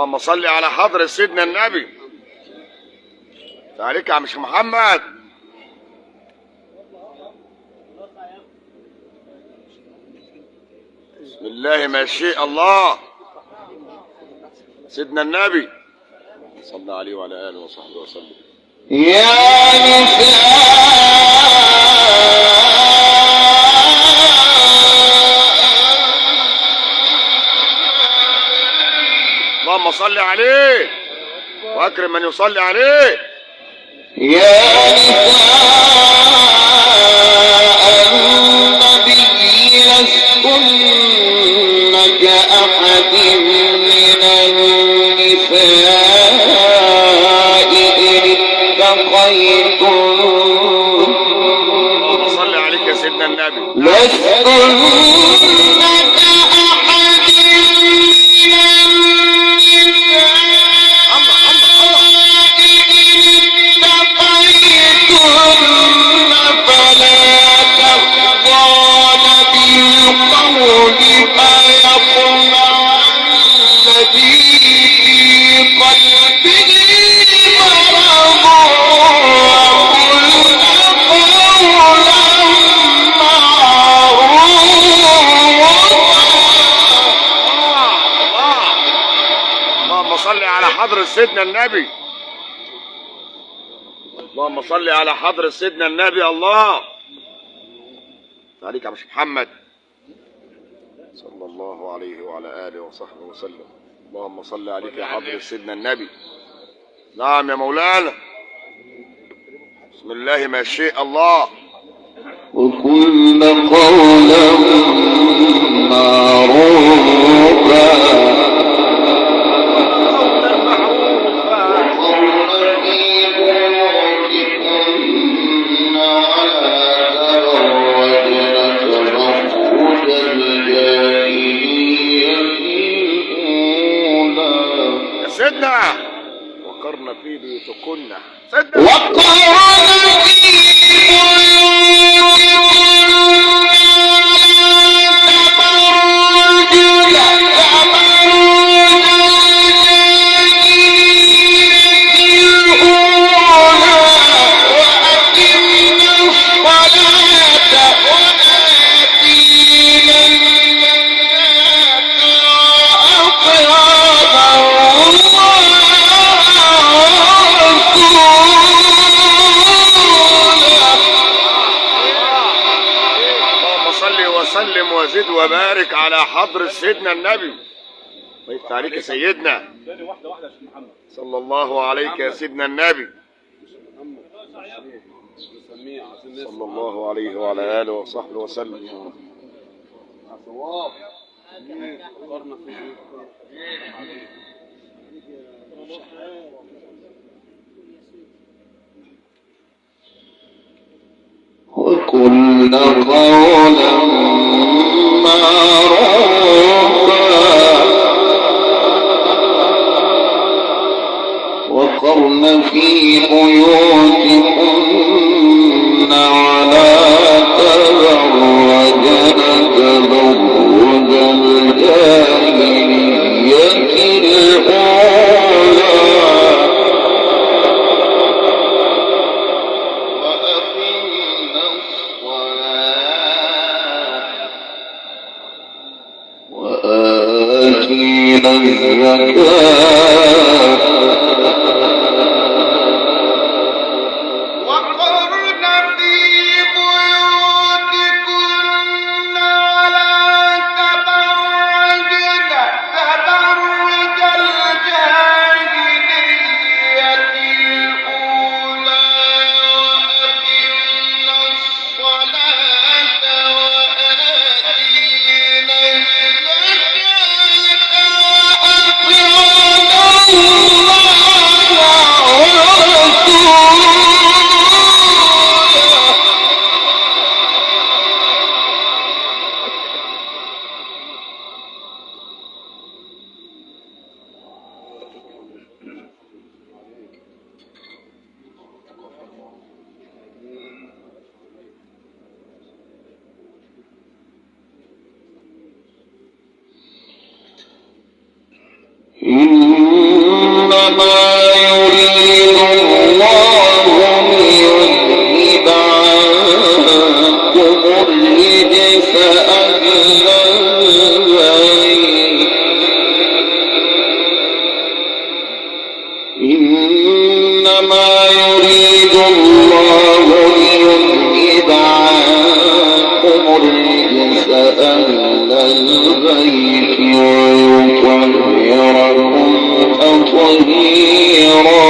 اللهم صل على حضرة سيدنا النبي. عليك يا عم شيخ محمد. بسم الله ما شاء الله. سيدنا النبي صلى عليه وعلى آله وصحبه وسلم. يا نساء اللهم صل عليه واكرم من يصلي عليه. يا نساء النبي لستن كأحد من النساء إن اتقيتن. اللهم صل عليك يا سيدنا النبي. لستن حضرة سيدنا النبي. اللهم صل على حضرة سيدنا النبي. الله عليك يا مش محمد صلى الله عليه وعلى آله وصحبه وسلم. اللهم صل عليك يا حضرة سيدنا النبي. نعم يا مولانا. بسم الله ما شاء الله. وكل قولا معروفا وقرن في بيوتكن. وسلم وزد وبارك على حضرة سيدنا النبي. ويفتح عليك يا سيدنا صلى الله عليك يا سيدنا النبي صلى الله عليه وعلى آله وصحبه وسلم. وكل قولا معروفا وقرن في بيوتكن ولا تبرجن تبرج الجاهلية الأولى وآتينا الزكاة إن إنما يريد الله ليذهب عنكم الرجس أهل البيت ويطهركم تطهيرا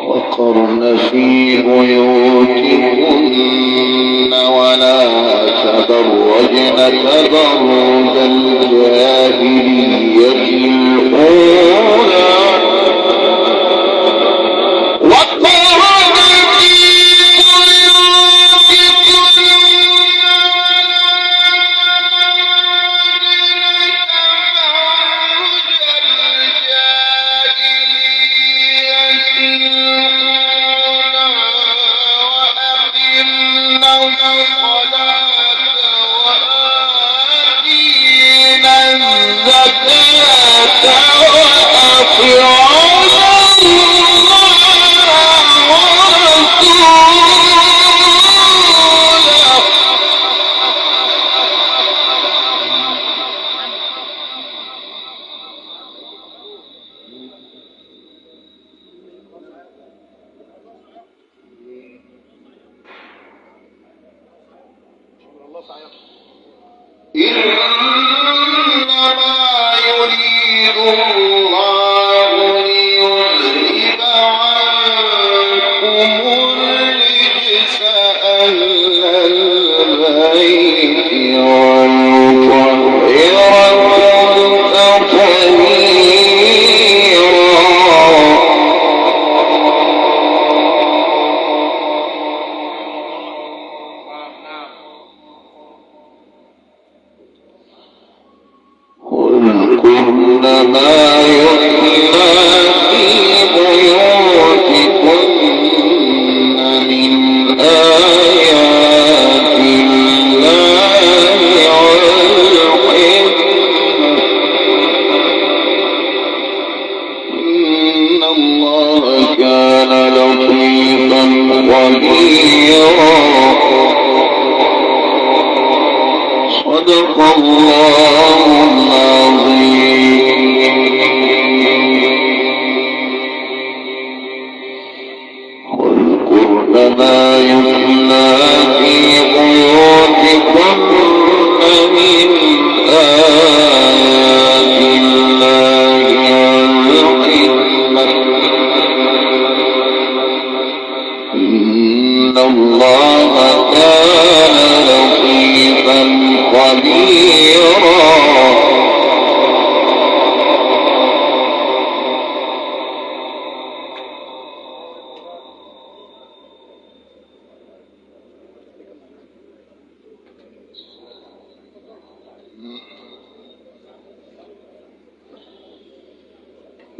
وقرن في بيوتكن ولا تبرجن تبرج الجاهلية الأولى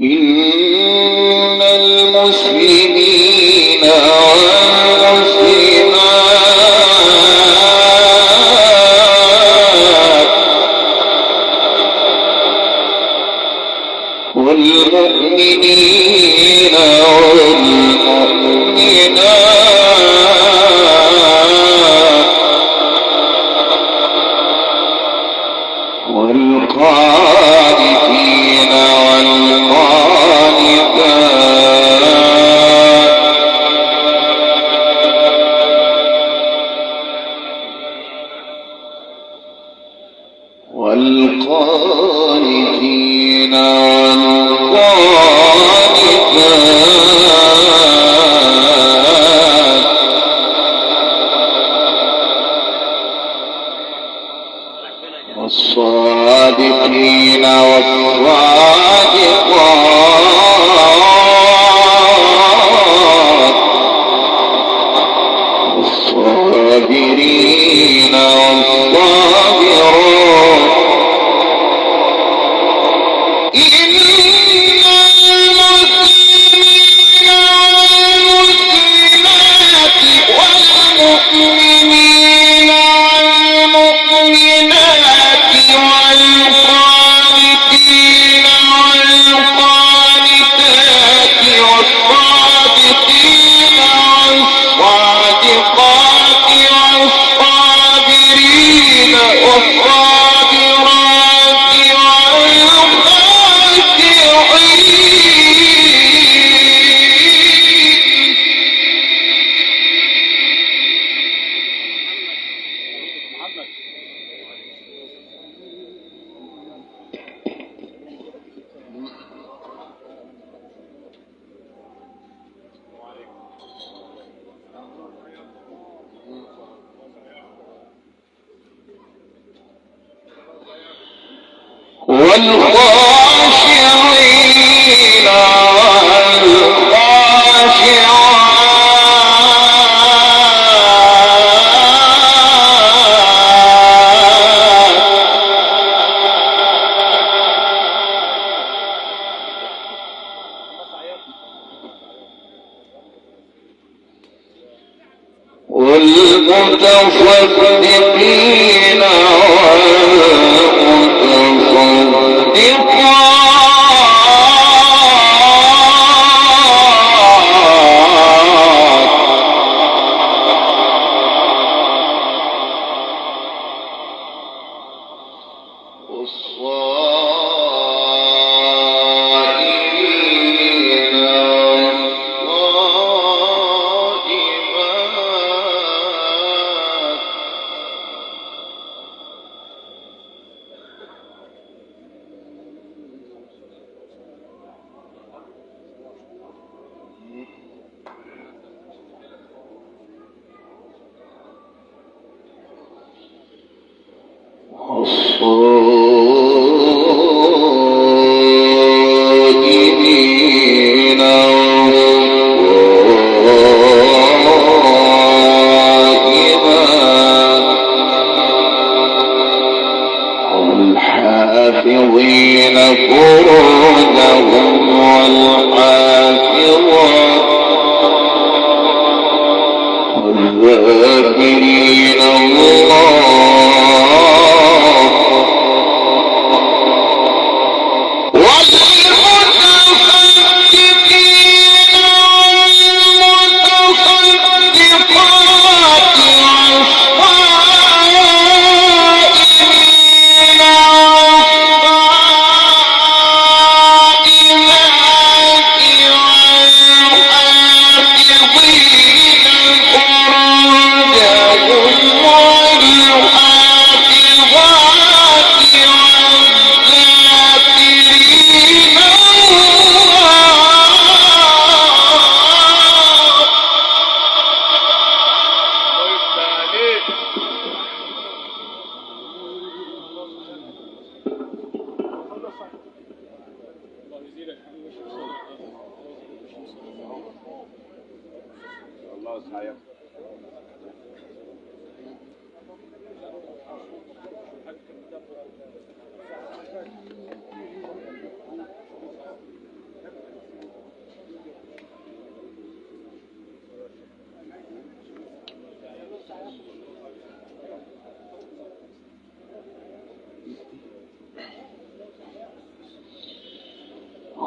إن المسلمين والمسلمات والمؤمنين والمؤمنات والقانتين والقانتين والصادقين والصادقات والصابرين والصابرات إن المسلمين والمسلمات والمؤمنين والمؤمنات والقانتين والقانتات والصادقين والصادقات والصابرين والصابرات والخاشعين والمتصدقين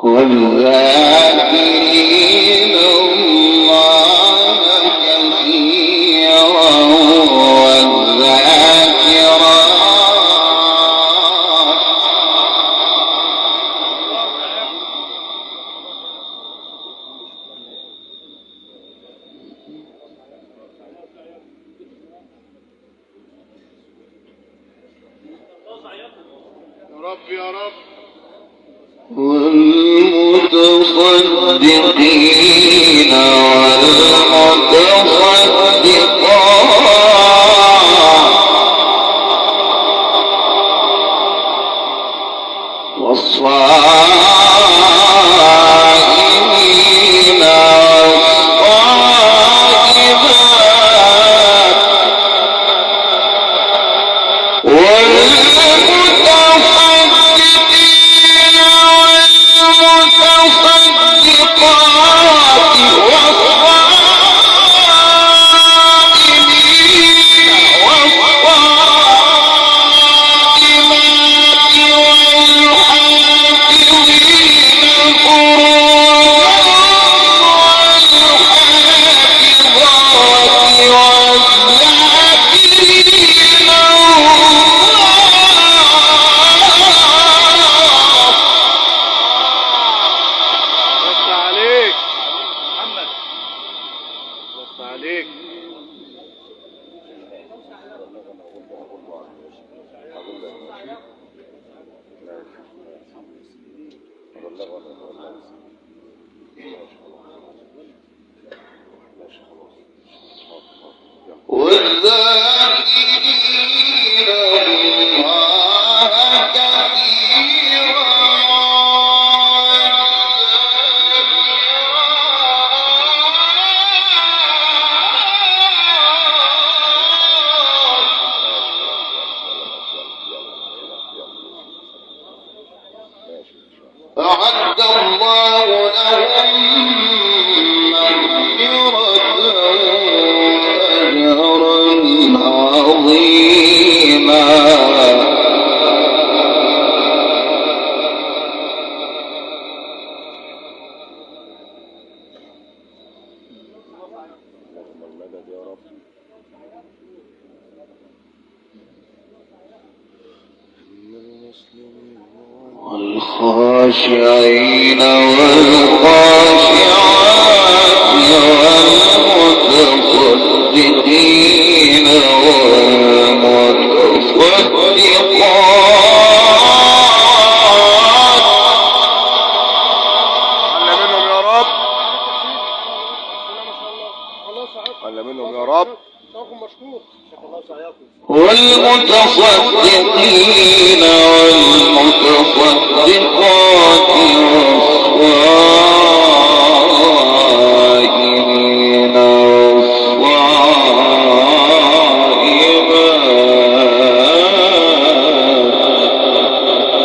والذاكرين الله كثيرا والذاكرات يا رب والمتصدقين والمتصدقات والصائمين والذاكرين الله كثيرا الله لهم مغفرة وأجرا عظيما. والخاشعين والخاشعات والمتصدقين والمتصدقين والمتصدقات والصائمين والصائمات.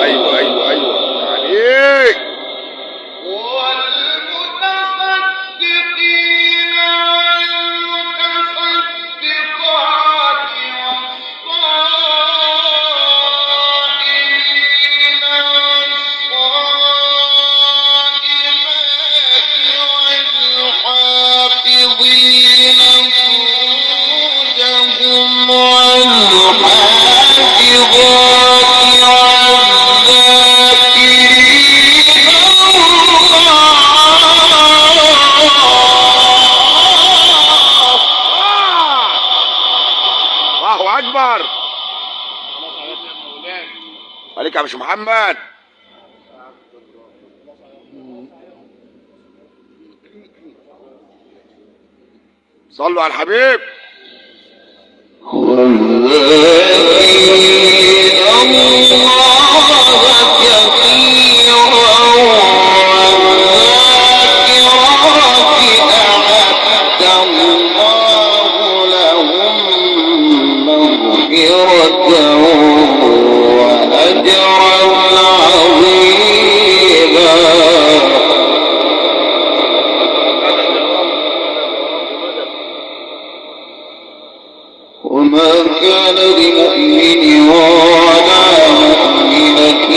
ايوه ايوه ايوه عليك. الله اكبر عليك يا باشا محمد. صلوا على الحبيب. والذاكرين الله كثيرا والذاكرات أعد الله لهم مغفرة وأجرا عظيما. وما كان لمؤمن ولا مؤمنة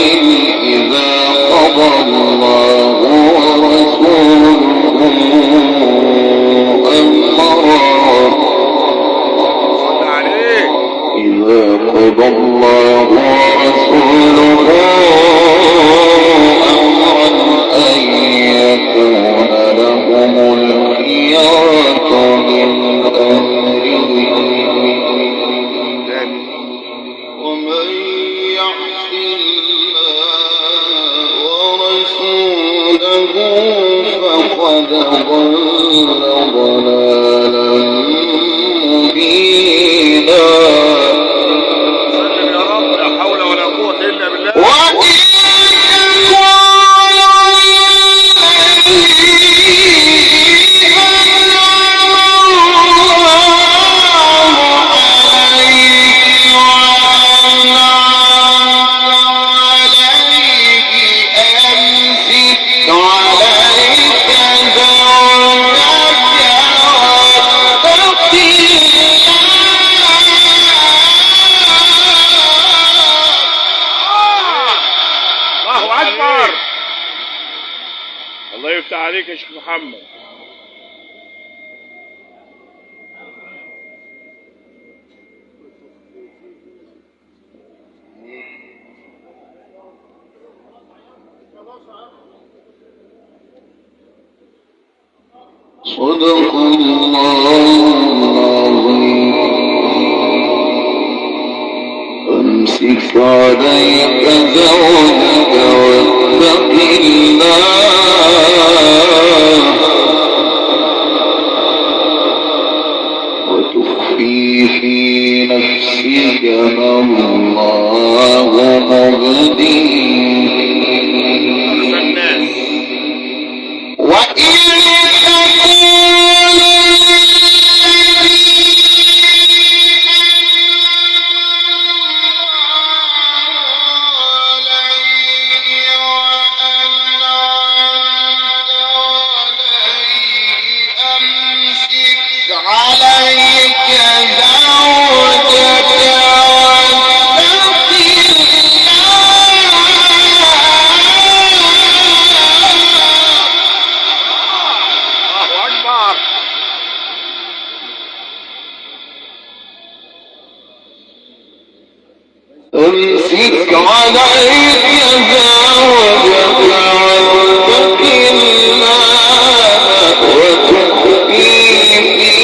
إذا قضى الله ورسوله أمرا إذا قضى الله ورسوله أمرا أن يكون لهم الخيرة من أمرهم. ومن يعص الله ورسوله فقد ضل ضلالا مبينا. سلم يا رب، لا حول ولا قوة إلا بالله. الله يفتح عليك يا شيخ محمد. صدق الله العظيم. أمسك عليك زوجك واتق الله وتخفي في نفسك ما الله مبديه وإن تكون أمسك عليك زوجك واتق الله وتخفي في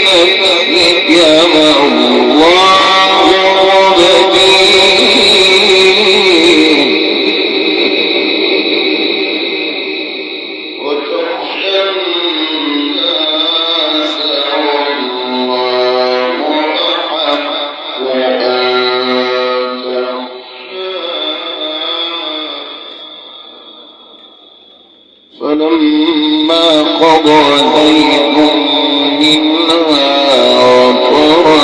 نفسك ما الله مبديه وتخشى الناس والله أحق أن تخشاه فلما قضى زيد منها وطرا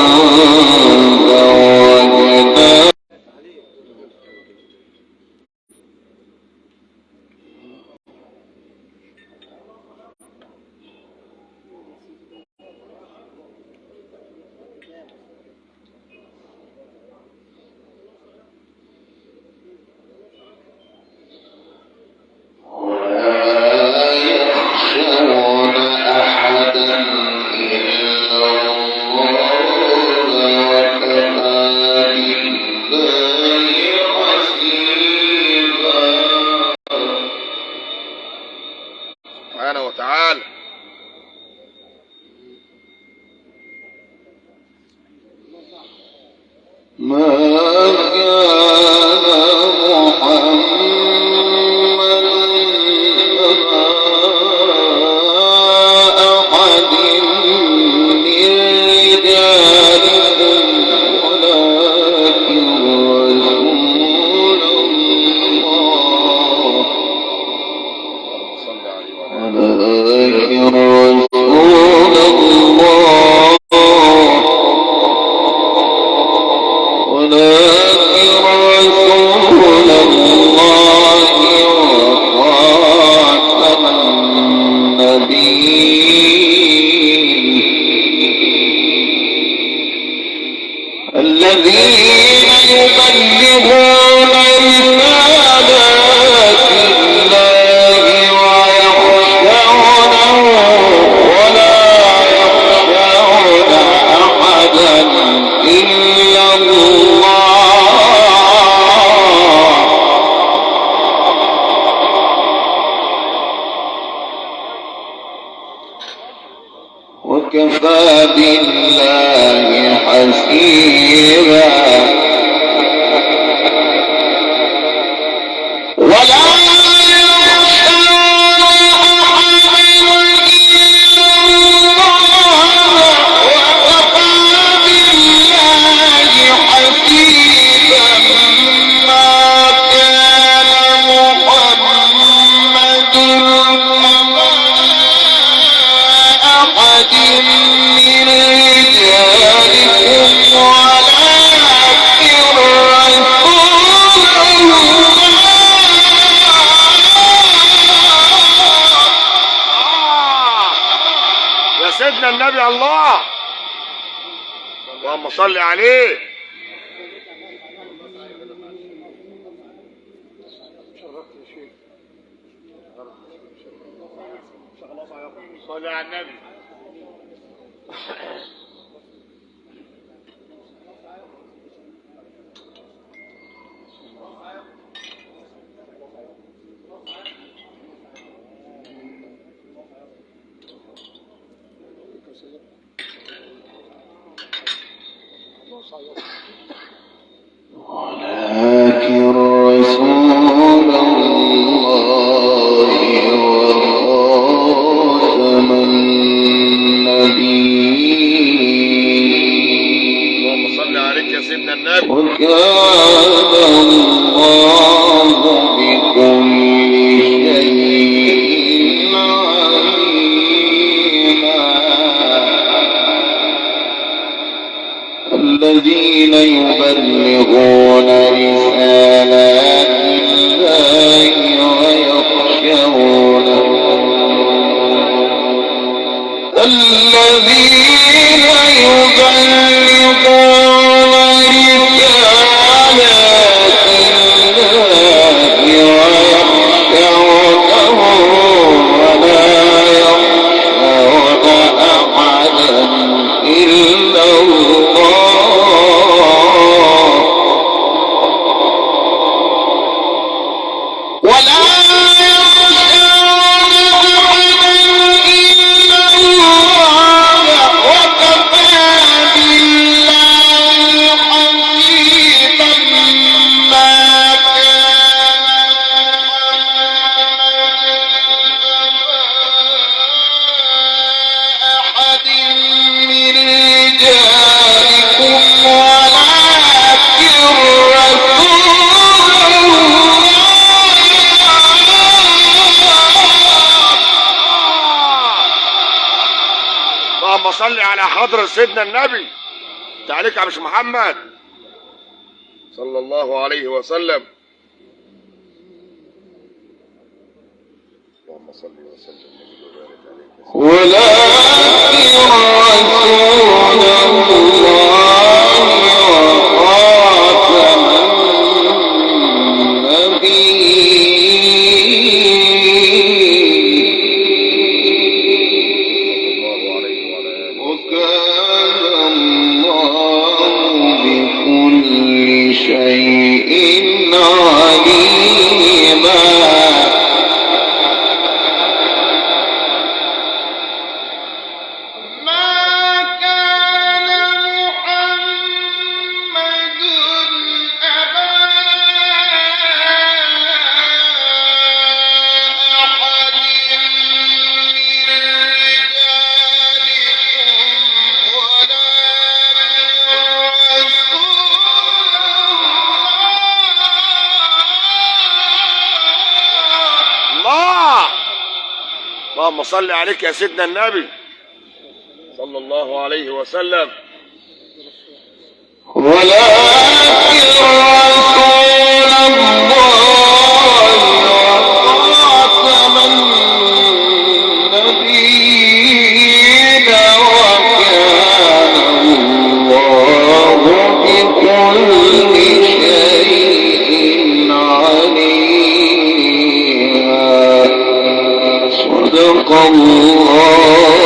زوجناها سبحانه وتعالى. ما كان محمد أبا أحد من رجالكم ولكن رسول الله صلى عليه وعلى ولكن رسول الله ولكن رسول الله وخاتم النبيين الذين يبلغون رسالات الله ويخشونه ولا يخشون أحدا إلا الله وكفى بالله حسيبا ولا يخشون أحدا إلا الله وكفى بالله حسيبا ما كان محمد أحد من رجالكم ولكن رسول يا سيدنا النبي. الله اللهم صل عليه. صل على النبي. ولكن رسول الله وخاتم النبيين اللهم صل عليك يا سيدنا النبي. وكان الله بكل شيء عليما الذين يبلغون رسالات الله ويخشونه الذين يبلغون رسالات الله ويخشونه ولا يخشون أحدا إلا الله اللهم صل على حضرة سيدنا النبي. تعاليك يا مش محمد صلى الله عليه وسلم. اللهم صل وسلم وبارك عليك. ولكن رسول الله وخاتم النبيين وكان الله بكل شيء عليما. اللهم صل عليك يا سيدنا النبي صلى الله عليه وسلم. ولكن رسول الله وخاتم النبيين وكان الله بكل شيء عليما. صدق الله